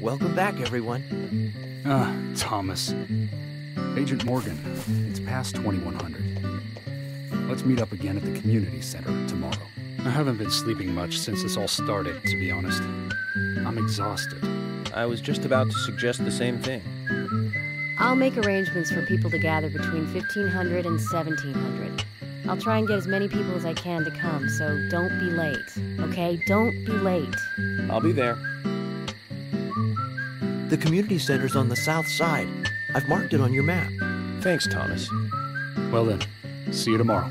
Welcome back, everyone. Thomas. Agent Morgan, it's past 2100. Let's meet up again at the community center tomorrow. I haven't been sleeping much since this all started, to be honest. I'm exhausted. I was just about to suggest the same thing. I'll make arrangements for people to gather between 1500 and 1700. I'll try and get as many people as I can to come, so don't be late, okay? Don't be late. I'll be there. The community center's on the south side. I've marked it on your map. Thanks, Thomas. Well then, see you tomorrow.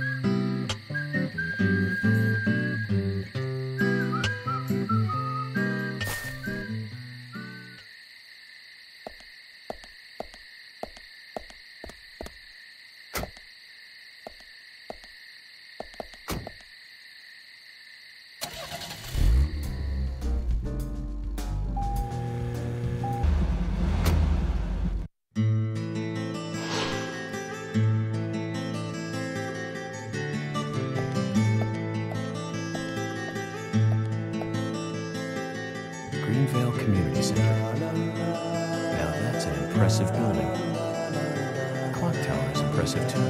Greenvale Community Center. Now that's an impressive building. The clock tower is impressive too.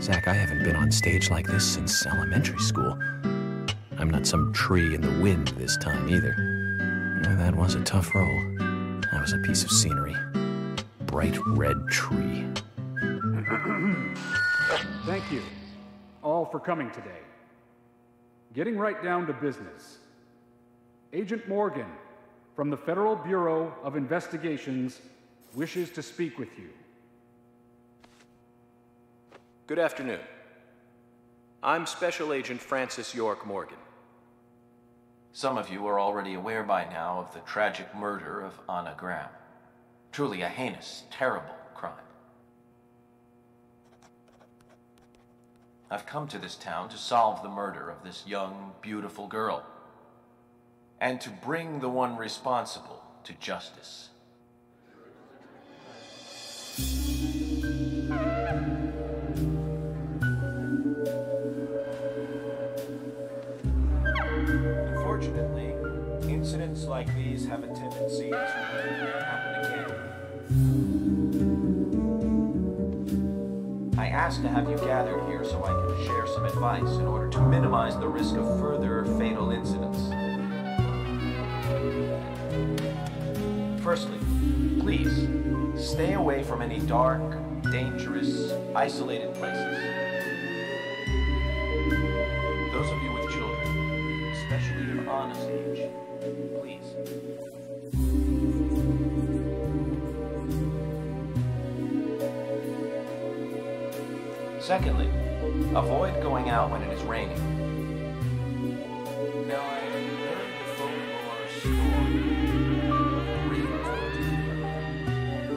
Zach, I haven't been on stage like this since elementary school. I'm not some tree in the wind this time either. That was a tough role. That was a piece of scenery. Bright red tree. Thank you all for coming today. Getting right down to business. Agent Morgan from the Federal Bureau of Investigations wishes to speak with you. Good afternoon. I'm Special Agent Francis York Morgan. Some of you are already aware by now of the tragic murder of Anna Graham. Truly a heinous, terrible crime. I've come to this town to solve the murder of this young, beautiful girl, and to bring the one responsible to justice. Unfortunately, incidents like these have a tendency to happen again. I asked to have you gathered here so I can share some advice in order to minimize the risk of further fatal incidents. Firstly, please, stay away from any dark, dangerous, isolated places. Those of you with children, especially your honest age, please. Secondly, avoid going out when it is raining. Now, I heard the folklore story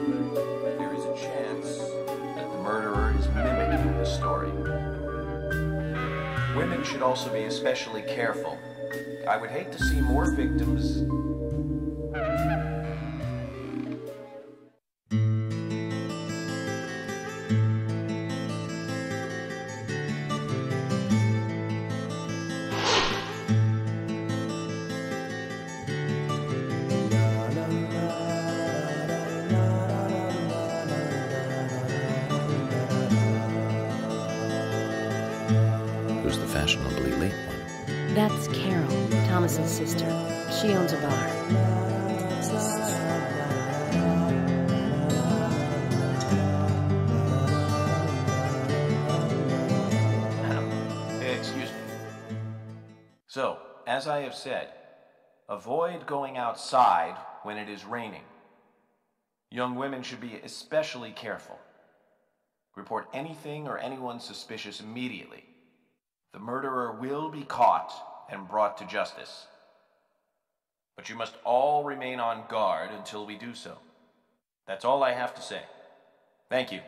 of there is a chance that the murderer is mimicking the story. Women should also be especially careful. I would hate to see more victims. Who's the fashionably late one? That's Carol, Thomas's sister. She owns a bar. Excuse me. So, as I have said, avoid going outside when it is raining. Young women should be especially careful. Report anything or anyone suspicious immediately. The murderer will be caught and brought to justice. But you must all remain on guard until we do so. That's all I have to say. Thank you.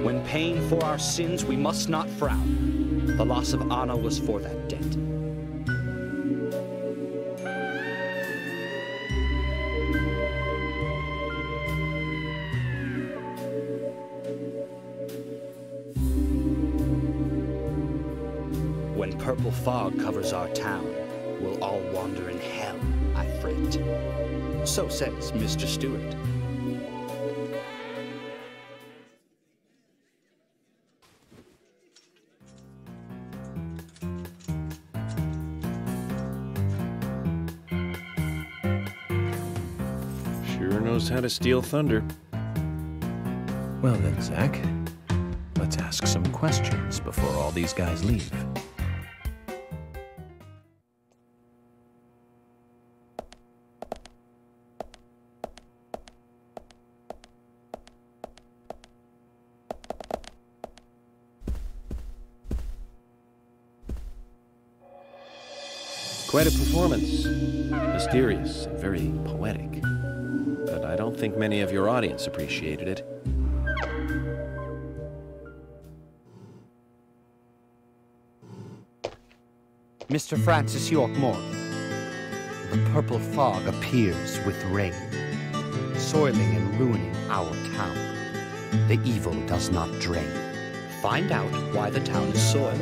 When paying for our sins, we must not frown. The loss of Anna was for that debt. When purple fog covers our town, we'll all wander in hell, I fret. So says Mr. Stewart. Sure knows how to steal thunder. Well then, Zach, let's ask some questions before all these guys leave. Quite a performance. Mysterious and very poetic. But I don't think many of your audience appreciated it. Mr. Francis York Morgan, the purple fog appears with rain, soiling and ruining our town. The evil does not drain. Find out why the town is soiled.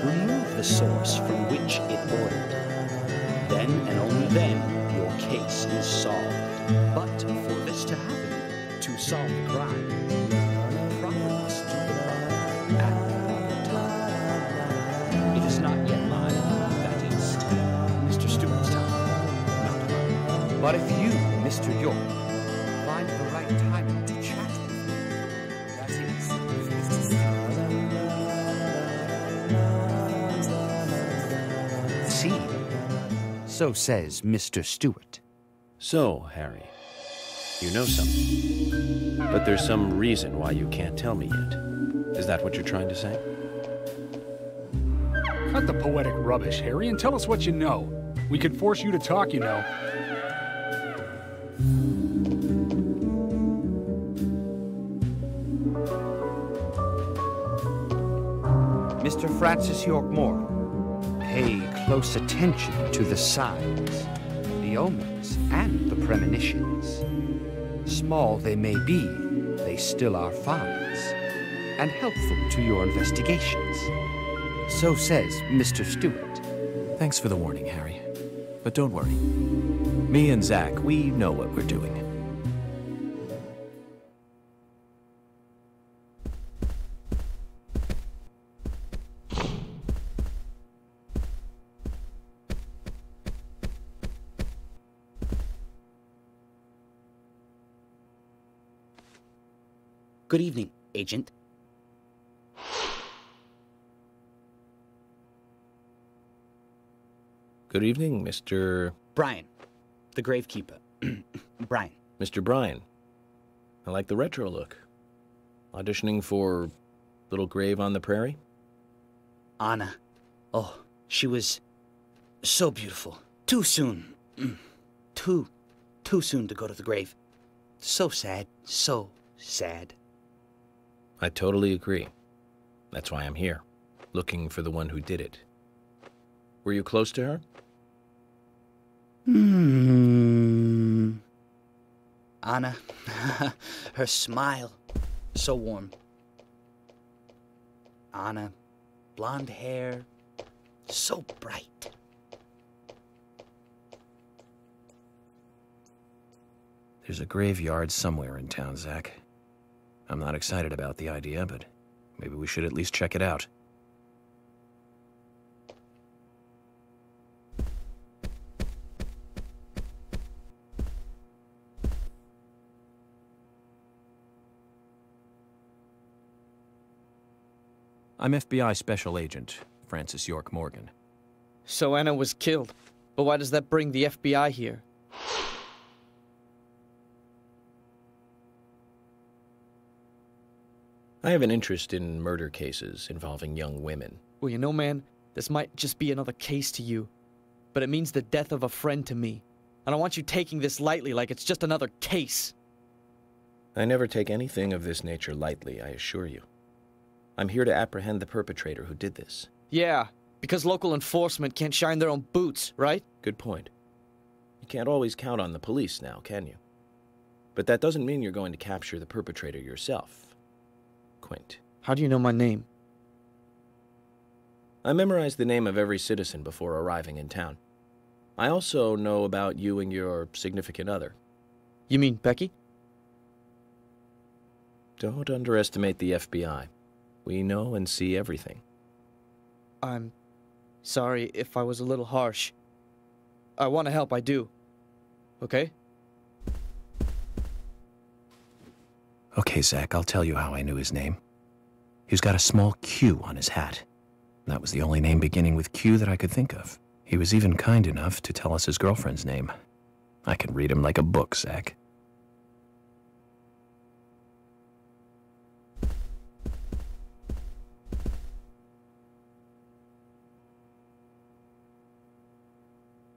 Remove the source from which it ordered. Then and only then your case is solved. But for this to happen, to solve the crime, proper must do the proper at the proper time. It is not yet mine, that is, Mr. Stewart's time, not mine. But if you, Mr. York, find the right timing to chat with me, that is, Mr. Stewart. See, so says Mr. Stewart. So, Harry, you know something. But there's some reason why you can't tell me yet. Is that what you're trying to say? Cut the poetic rubbish, Harry, and tell us what you know. We could force you to talk, you know. Mr. Francis York Morgan, pay close attention to the signs, the omens, and the premonitions. Small they may be, they still are finds, and helpful to your investigations. So says Mr. Stewart. Thanks for the warning, Harry. But don't worry. Me and Zach, we know what we're doing. Good evening, Agent. Good evening, Mr. Brian, the gravekeeper. Brian. Mr. Bryan. I like the retro look. Auditioning for Little Grave on the Prairie? Anna. Oh, she was so beautiful. Too soon. Too soon to go to the grave. So sad. So sad. I totally agree. That's why I'm here, looking for the one who did it. Were you close to her? Anna, her smile, so warm. Anna, blonde hair, so bright. There's a graveyard somewhere in town, Zach. I'm not excited about the idea, but maybe we should at least check it out. I'm FBI Special Agent Francis York Morgan. So Anna was killed, but why does that bring the FBI here? I have an interest in murder cases involving young women. Well, you know, man, this might just be another case to you, but it means the death of a friend to me. I don't want you taking this lightly like it's just another case. I never take anything of this nature lightly, I assure you. I'm here to apprehend the perpetrator who did this. Yeah, because local enforcement can't shine their own boots, right? Good point. You can't always count on the police now, can you? But that doesn't mean you're going to capture the perpetrator yourself. Quint. How do you know my name? I memorized the name of every citizen before arriving in town. I also know about you and your significant other. You mean Becky? Don't underestimate the FBI. We know and see everything. I'm sorry if I was a little harsh. I want to help, I do. Okay? Okay, Zach, I'll tell you how I knew his name. He's got a small Q on his hat. That was the only name beginning with Q that I could think of. He was even kind enough to tell us his girlfriend's name. I can read him like a book, Zach.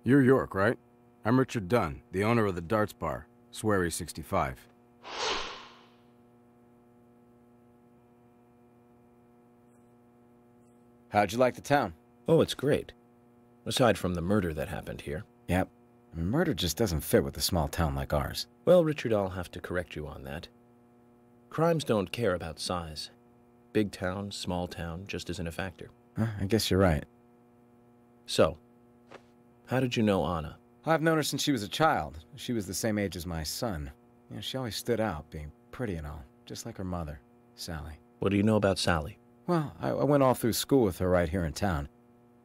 You're York, right? I'm Richard Dunn, the owner of the Darts Bar, Swery 65. How'd you like the town? Oh, it's great. Aside from the murder that happened here. Yep. Murder just doesn't fit with a small town like ours. Well, Richard, I'll have to correct you on that. Crimes don't care about size. Big town, small town, just isn't a factor. I guess you're right. So, how did you know Anna? I've known her since she was a child. She was the same age as my son. You know, she always stood out, being pretty and all, just like her mother, Sally. What do you know about Sally? Well, I went all through school with her right here in town.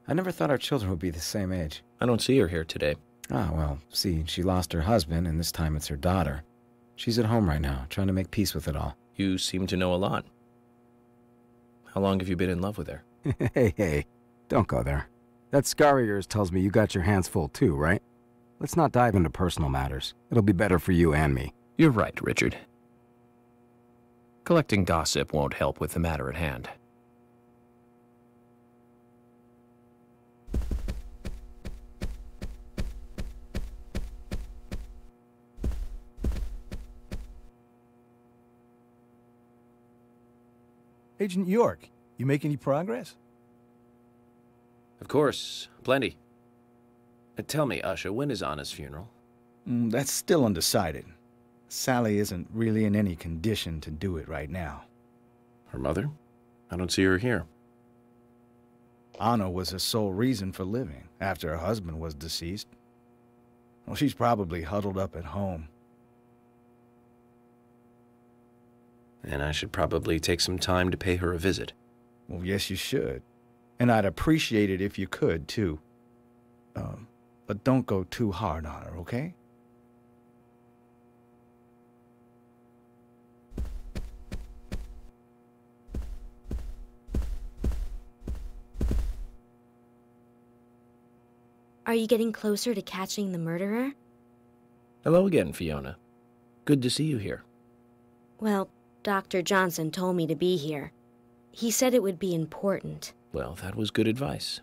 I never thought our children would be the same age. I don't see her here today. Ah, well, see, she lost her husband, and this time it's her daughter. She's at home right now, trying to make peace with it all. You seem to know a lot. How long have you been in love with her? Hey, don't go there. That scar of yours tells me you got your hands full too, right? Let's not dive into personal matters. It'll be better for you and me. You're right, Richard. Collecting gossip won't help with the matter at hand. Agent York, you make any progress? Of course, plenty. Tell me, Usha, when is Anna's funeral? That's still undecided. Sally isn't really in any condition to do it right now. Her mother? I don't see her here. Anna was her sole reason for living after her husband was deceased. Well, she's probably huddled up at home. And I should probably take some time to pay her a visit. Well, yes, you should. And I'd appreciate it if you could, too. But don't go too hard on her, okay? Are you getting closer to catching the murderer? Hello again, Fiona. Good to see you here. Well, Dr. Johnson told me to be here. He said it would be important. Well, that was good advice.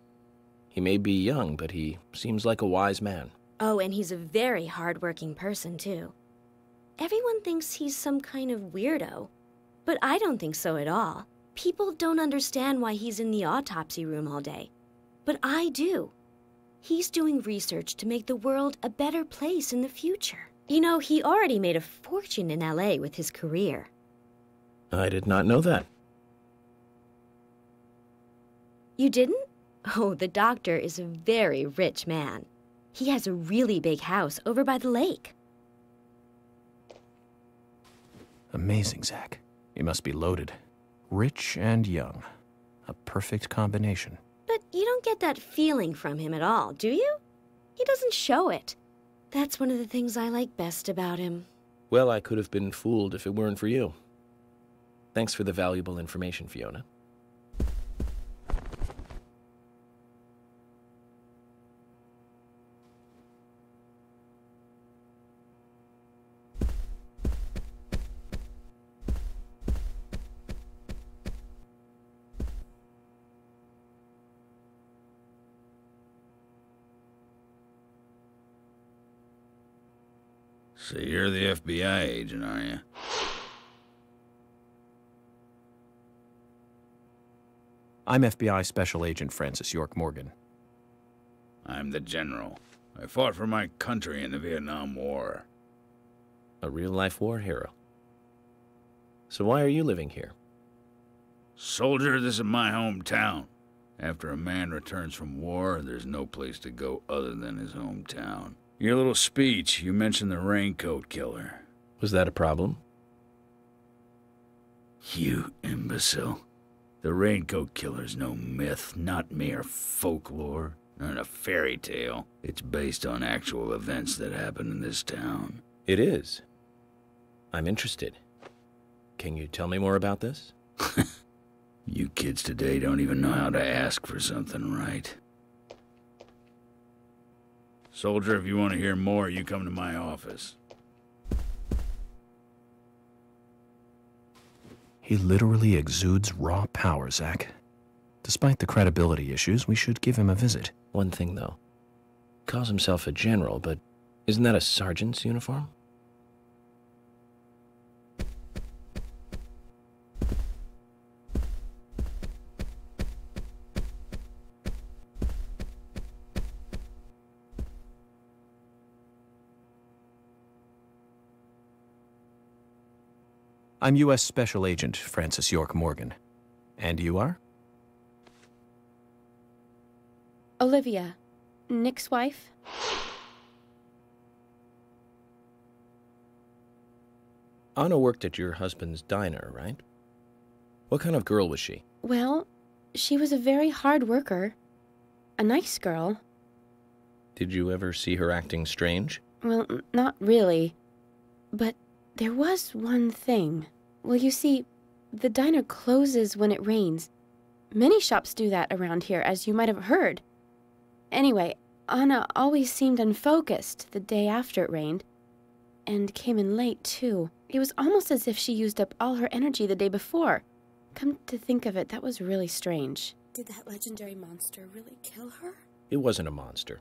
He may be young, but he seems like a wise man. Oh, and he's a very hard-working person, too. Everyone thinks he's some kind of weirdo, but I don't think so at all. People don't understand why he's in the autopsy room all day, but I do. He's doing research to make the world a better place in the future. You know, he already made a fortune in LA with his career. I did not know that. You didn't? Oh, the doctor is a very rich man. He has a really big house over by the lake. Amazing, Zach. You must be loaded. Rich and young. A perfect combination. But you don't get that feeling from him at all, do you? He doesn't show it. That's one of the things I like best about him. Well, I could have been fooled if it weren't for you. Thanks for the valuable information, Fiona. So you're the FBI agent, are you? I'm FBI Special Agent Francis York Morgan. I'm the general. I fought for my country in the Vietnam War. A real-life war hero. So why are you living here? Soldier, this is my hometown. After a man returns from war, there's no place to go other than his hometown. Your little speech, you mentioned the raincoat killer. Was that a problem? You imbecile. The raincoat killer's no myth, not mere folklore, not a fairy tale. It's based on actual events that happened in this town. It is. I'm interested. Can you tell me more about this? You kids today don't even know how to ask for something right. Soldier, if you want to hear more, you come to my office. He literally exudes raw power, Zach. Despite the credibility issues, we should give him a visit. One thing, though. Calls himself a general, but isn't that a sergeant's uniform? I'm U.S. Special Agent Francis York Morgan. And you are? Olivia, Nick's wife. Anna worked at your husband's diner, right? What kind of girl was she? Well, she was a very hard worker. A nice girl. Did you ever see her acting strange? Well, not really. But there was one thing. Well, you see, the diner closes when it rains. Many shops do that around here, as you might have heard. Anyway, Anna always seemed unfocused the day after it rained. And came in late, too. It was almost as if she used up all her energy the day before. Come to think of it, that was really strange. Did that legendary monster really kill her? It wasn't a monster.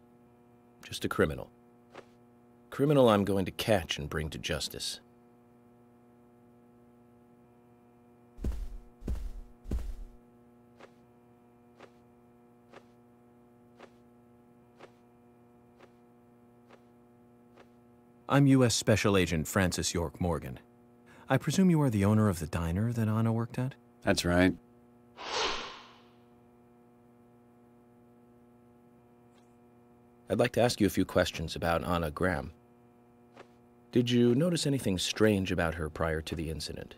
Just a criminal. Criminal I'm going to catch and bring to justice. I'm U.S. Special Agent Francis York Morgan. I presume you are the owner of the diner that Anna worked at? That's right. I'd like to ask you a few questions about Anna Graham. Did you notice anything strange about her prior to the incident?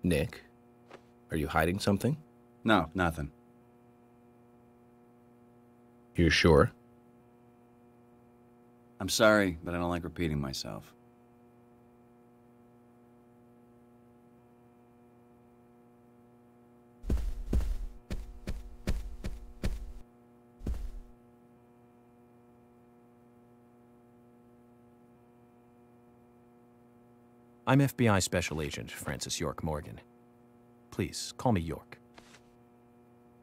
Nick, are you hiding something? No, nothing. You sure? I'm sorry, but I don't like repeating myself. I'm FBI Special Agent Francis York Morgan. Please, call me York.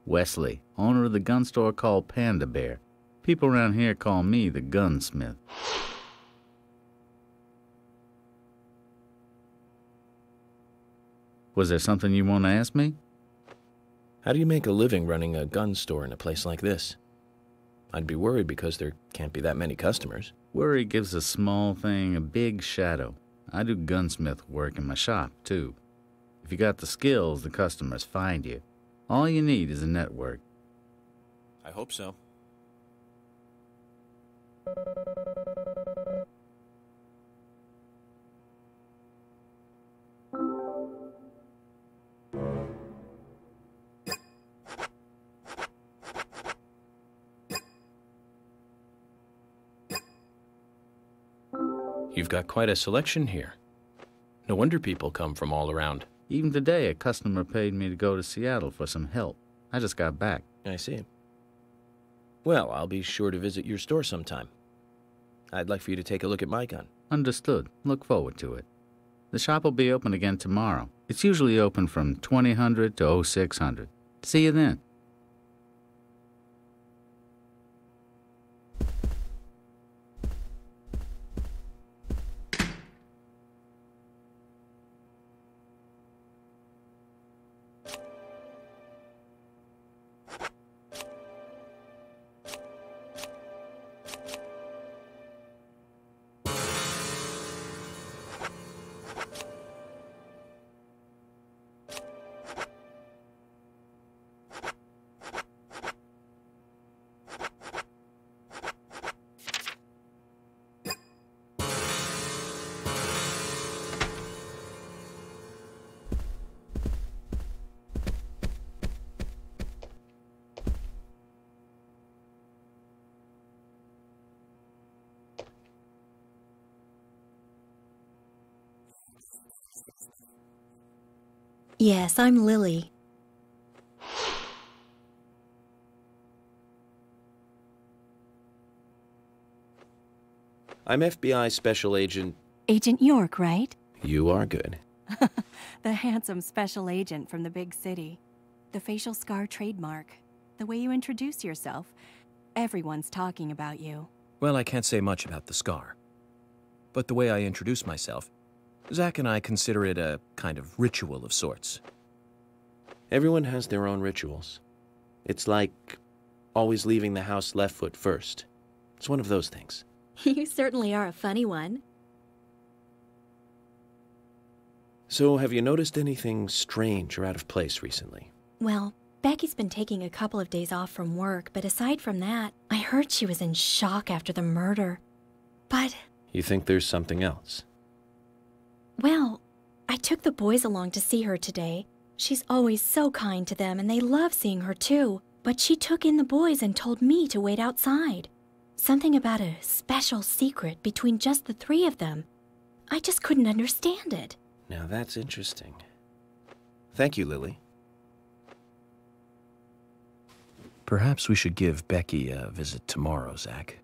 Wesley, owner of the gun store called Panda Bear. People around here call me the gunsmith. Was there something you want to ask me? How do you make a living running a gun store in a place like this? I'd be worried because there can't be that many customers. Worry gives a small thing a big shadow. I do gunsmith work in my shop, too. If you got the skills, the customers find you. All you need is a network. I hope so. You've got quite a selection here. No wonder people come from all around. Even today, a customer paid me to go to Seattle for some help. I just got back. I see. Well, I'll be sure to visit your store sometime. I'd like for you to take a look at my gun. Understood. Look forward to it. The shop will be open again tomorrow. It's usually open from 2000 to 0600. See you then. Yes, I'm Lily. I'm FBI Special Agent... Agent York, right? You are good. The handsome special agent from the big city. The facial scar trademark. The way you introduce yourself. Everyone's talking about you. Well, I can't say much about the scar. But the way I introduce myself, Zach and I consider it a kind of ritual of sorts. Everyone has their own rituals. It's like always leaving the house left foot first. It's one of those things. You certainly are a funny one. So, have you noticed anything strange or out of place recently? Well, Becky's been taking a couple of days off from work, but aside from that, I heard she was in shock after the murder. But... You think there's something else? Well, I took the boys along to see her today. She's always so kind to them, and they love seeing her too. But she took in the boys and told me to wait outside. Something about a special secret between just the three of them. I just couldn't understand it. Now that's interesting. Thank you, Lily. Perhaps we should give Becky a visit tomorrow, Zach.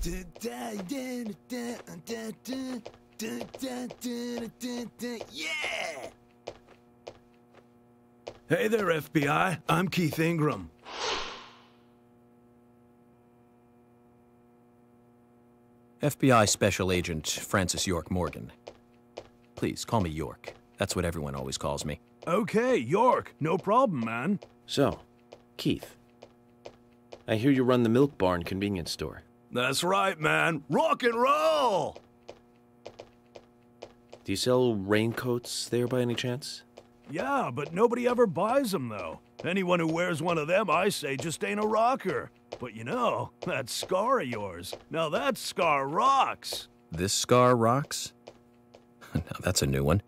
Yeah! Hey there, FBI. I'm Keith Ingram. FBI Special Agent Francis York Morgan. Please, call me York. That's what everyone always calls me. Okay, York. No problem, man. So, Keith, I hear you run the Milk Barn convenience store. That's right, man. Rock and roll! Do you sell raincoats there by any chance? Yeah, but nobody ever buys them, though. Anyone who wears one of them, I say, just ain't a rocker. But you know, that scar of yours, now that scar rocks. This scar rocks? Now that's a new one.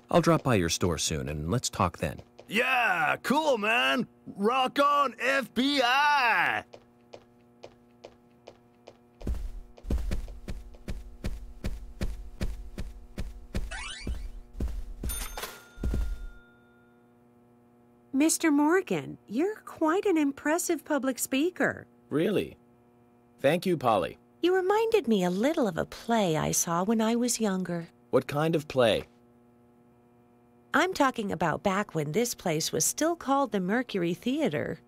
I'll drop by your store soon, and let's talk then. Yeah, cool, man. Rock on, FBI! Mr. Morgan, you're quite an impressive public speaker. Really? Thank you, Polly. You reminded me a little of a play I saw when I was younger. What kind of play? I'm talking about back when this place was still called the Mercury Theater.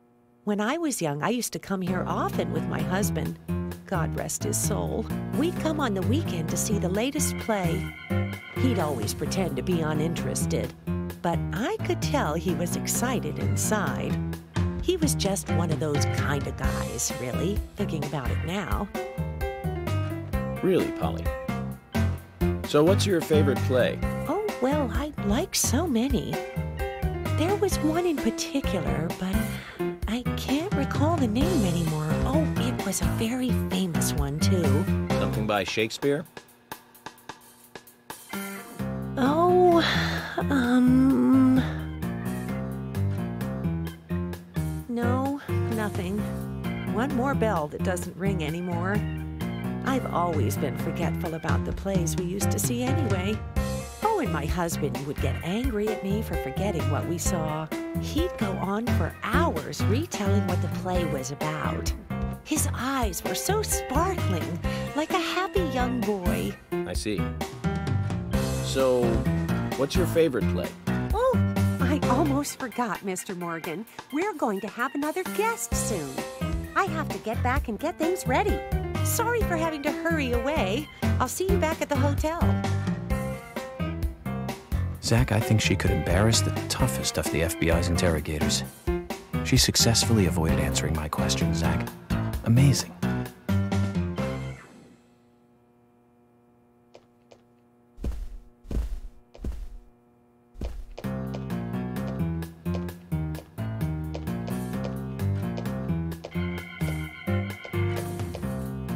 When I was young, I used to come here often with my husband. God rest his soul. We'd come on the weekend to see the latest play. He'd always pretend to be uninterested, but I could tell he was excited inside. He was just one of those kind of guys, really, thinking about it now. Really, Polly? So what's your favorite play? Oh, well, I like so many. There was one in particular, but I can't recall the name anymore. Oh, it was a very famous one, too. Something by Shakespeare? Oh, no, nothing. one more bell that doesn't ring anymore. I've always been forgetful about the plays we used to see anyway. Oh, and my husband would get angry at me for forgetting what we saw. He'd go on for hours retelling what the play was about. His eyes were so sparkling, like a happy young boy. I see. So, what's your favorite play? Oh, I almost forgot, Mr. Morgan. We're going to have another guest soon. I have to get back and get things ready. Sorry for having to hurry away. I'll see you back at the hotel. Zach, I think she could embarrass the toughest of the FBI's interrogators. She successfully avoided answering my questions, Zach. Amazing.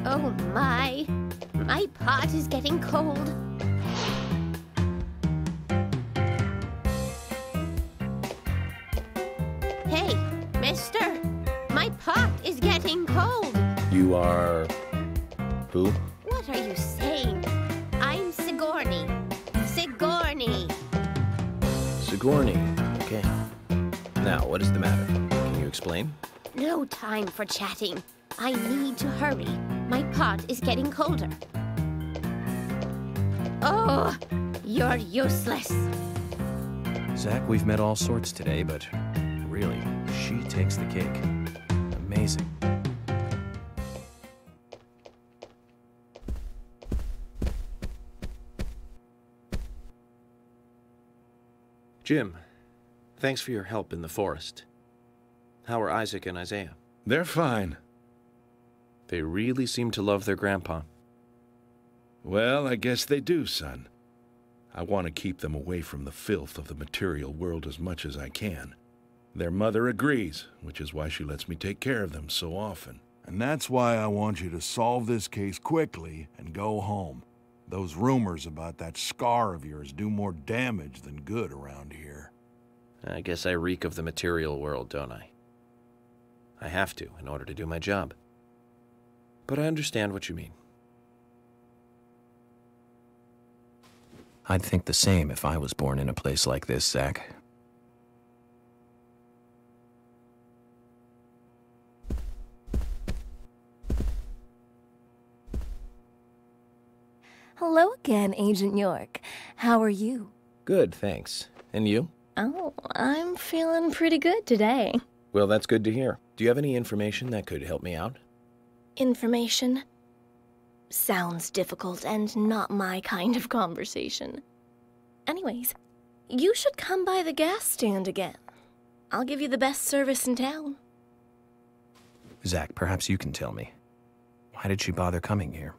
Oh my pot is getting cold. Hey, mister, my pot is getting cold. You are... who? What are you saying? I'm Sigourney. Sigourney. Sigourney. Okay. Now, what is the matter? Can you explain? No time for chatting. I need to hurry. My pot is getting colder. Oh, you're useless. Zach, we've met all sorts today, but really, she takes the cake. Amazing. Jim, thanks for your help in the forest. How are Isaac and Isaiah? They're fine. They really seem to love their grandpa. Well, I guess they do, son. I want to keep them away from the filth of the material world as much as I can. Their mother agrees, which is why she lets me take care of them so often. And that's why I want you to solve this case quickly and go home. Those rumors about that scar of yours do more damage than good around here. I guess I reek of the material world, don't I? I have to, in order to do my job. But I understand what you mean. I'd think the same if I was born in a place like this, Zach. Hello again, Agent York. How are you? Good, thanks. And you? Oh, I'm feeling pretty good today. Well, that's good to hear. Do you have any information that could help me out? Information? Sounds difficult and not my kind of conversation. Anyways, you should come by the gas stand again. I'll give you the best service in town. Zach, perhaps you can tell me. Why did she bother coming here?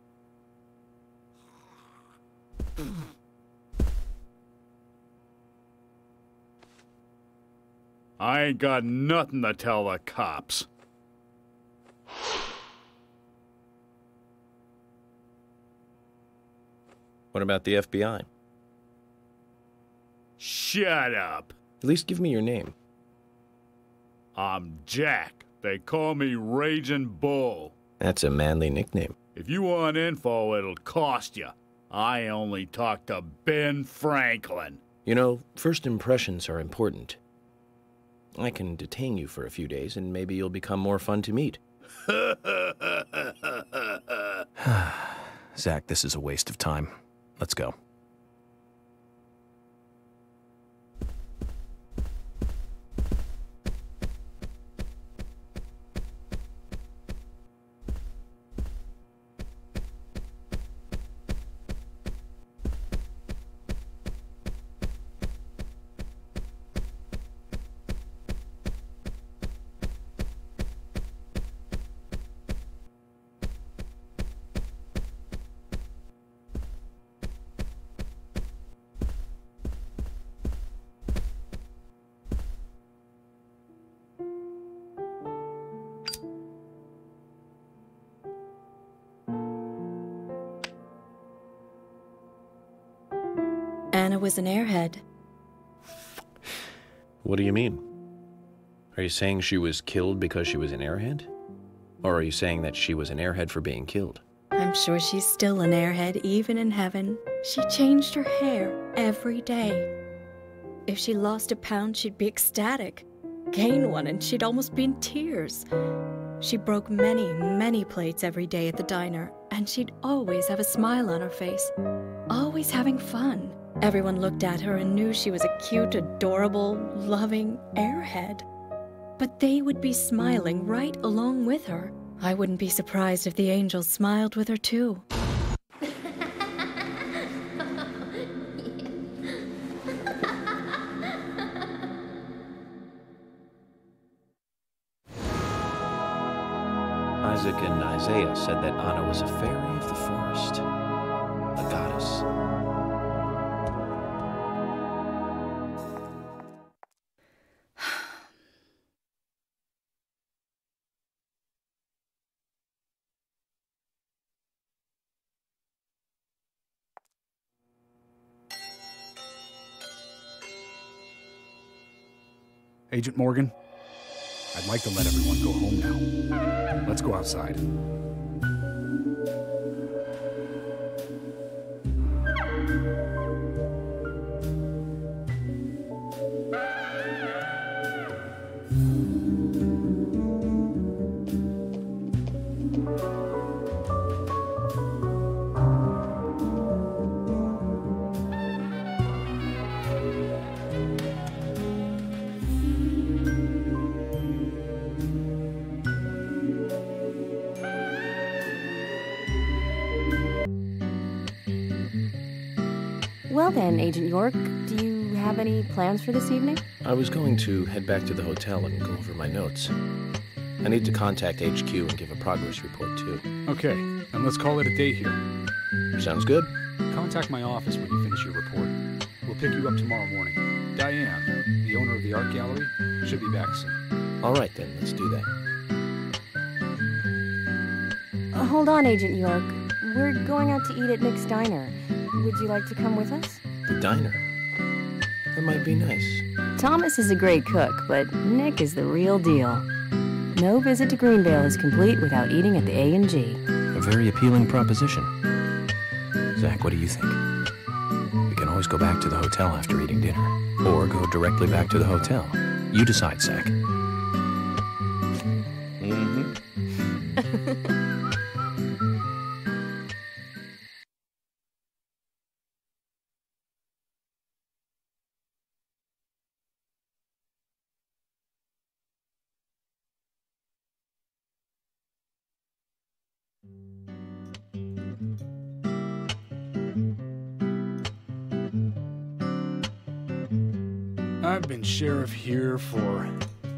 I ain't got nothing to tell the cops. What about the FBI? Shut up. At least give me your name. I'm Jack. They call me Raging Bull. That's a manly nickname. If you want info, it'll cost you. I only talk to Ben Franklin. You know, first impressions are important. I can detain you for a few days, and maybe you'll become more fun to meet. Zach, this is a waste of time. Let's go. Anna was an airhead. What do you mean? Are you saying she was killed because she was an airhead? Or are you saying that she was an airhead for being killed? I'm sure she's still an airhead, even in heaven. She changed her hair every day. If she lost a pound, she'd be ecstatic. Gain one, and she'd almost be in tears. She broke many, many plates every day at the diner, and she'd always have a smile on her face. Always having fun. Everyone looked at her and knew she was a cute, adorable, loving airhead. But they would be smiling right along with her. I wouldn't be surprised if the angels smiled with her too. Isaac and Isaiah said that Anna was a fairy of the forest, a goddess. Agent Morgan, I'd like to let everyone go home now. Let's go outside. Well then, Agent York, do you have any plans for this evening? I was going to head back to the hotel and go over my notes. I need to contact HQ and give a progress report, too. Okay, and let's call it a day here. Sounds good. Contact my office when you finish your report. We'll pick you up tomorrow morning. Diane, the owner of the art gallery, should be back soon. All right, then. Let's do that. Hold on, Agent York. We're going out to eat at Nick's Diner. Would you like to come with us? The diner? That might be nice. Thomas is a great cook, but Nick is the real deal. No visit to Greenvale is complete without eating at the A&G. A very appealing proposition. Zach, what do you think? We can always go back to the hotel after eating dinner, or go directly back to the hotel. You decide, Zach. I've been sheriff here for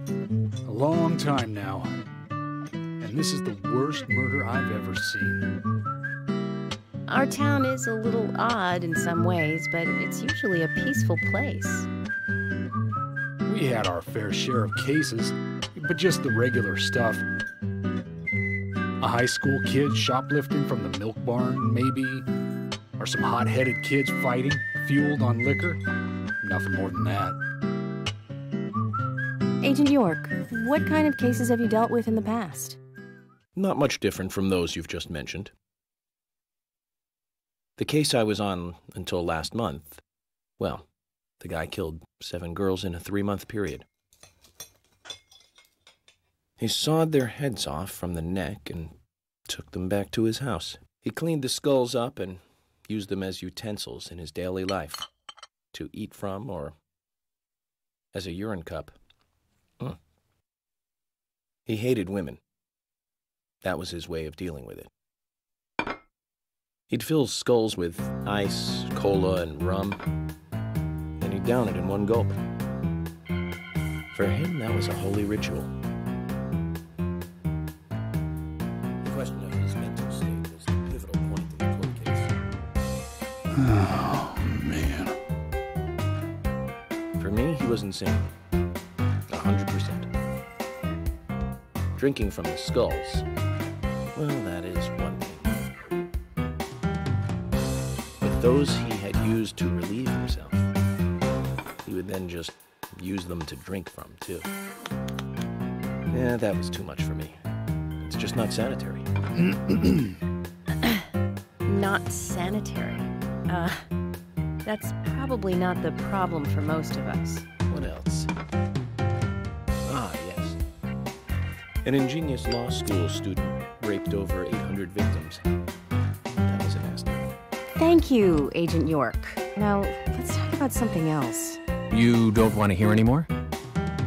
a long time now, and this is the worst murder I've ever seen. Our town is a little odd in some ways, but it's usually a peaceful place. We had our fair share of cases, but just the regular stuff. A high school kid shoplifting from the milk barn, maybe, or some hot-headed kids fighting, fueled on liquor. Nothing more than that. Agent York, what kind of cases have you dealt with in the past? Not much different from those you've just mentioned. The case I was on until last month, well, the guy killed 7 girls in a 3-month period. He sawed their heads off from the neck and took them back to his house. He cleaned the skulls up and used them as utensils in his daily life, to eat from or as a urine cup. He hated women. That was his way of dealing with it. He'd fill skulls with ice, cola, and rum, and he'd down it in one gulp. For him, that was a holy ritual. The question of his mental state was the pivotal point in the court case. Oh, man. For me, he was insane. 100%. Drinking from the skulls, well, that is one thing. But those he had used to relieve himself, he would then just use them to drink from, too. Yeah, that was too much for me. It's just not sanitary. Not sanitary. That's probably not the problem for most of us. What else? Ah, yes. An ingenious law school student raped over 800 victims. That was a nasty one. Thank you, Agent York. Now, let's talk about something else. You don't want to hear anymore?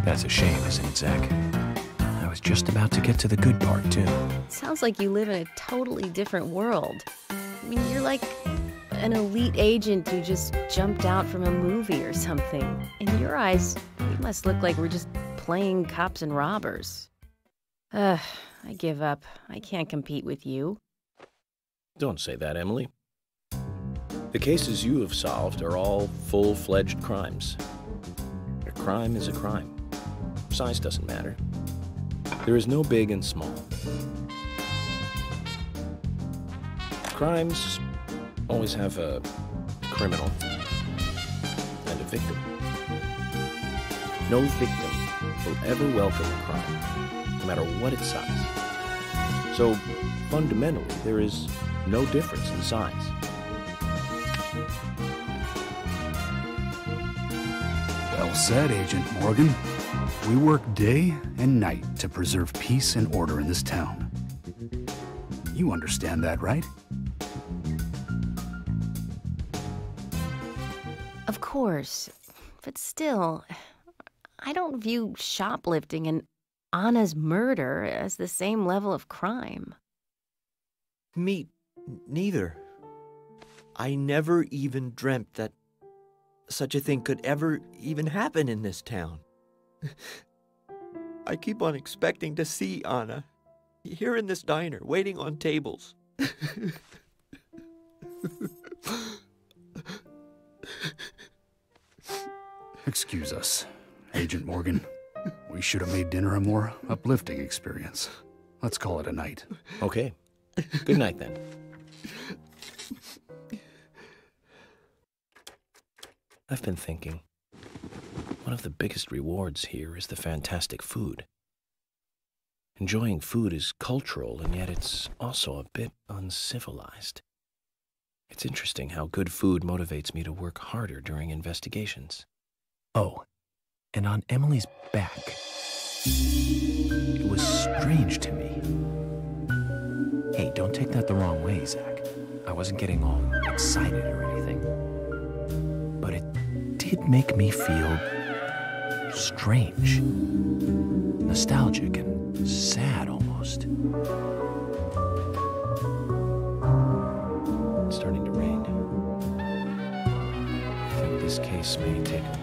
That's a shame, isn't it, Zach? I was just about to get to the good part, too. Sounds like you live in a totally different world. I mean, you're like an elite agent who just jumped out from a movie or something. In your eyes, we must look like we're just playing cops and robbers. I give up. I can't compete with you. Don't say that, Emily. The cases you have solved are all full-fledged crimes. A crime is a crime. Size doesn't matter. There is no big and small. Crimes always have a criminal and a victim. No victim will ever welcome a crime, no matter what its size. So, fundamentally, there is no difference in size. Well said, Agent Morgan. We work day and night to preserve peace and order in this town. You understand that, right? Of course. But still, I don't view shoplifting and Anna's murder as the same level of crime. Me neither. I never even dreamt that such a thing could ever even happen in this town. I keep on expecting to see Anna, here in this diner, waiting on tables. Excuse us, Agent Morgan. We should have made dinner a more uplifting experience. Let's call it a night. Okay. Good night, then. I've been thinking, one of the biggest rewards here is the fantastic food. Enjoying food is cultural, and yet it's also a bit uncivilized. It's interesting how good food motivates me to work harder during investigations. Oh, and on Emily's back, it was strange to me. Hey, don't take that the wrong way, Zach. I wasn't getting all excited or anything. But it did make me feel strange. Nostalgic and sad almost. It's starting to rain. I think this case may take a while.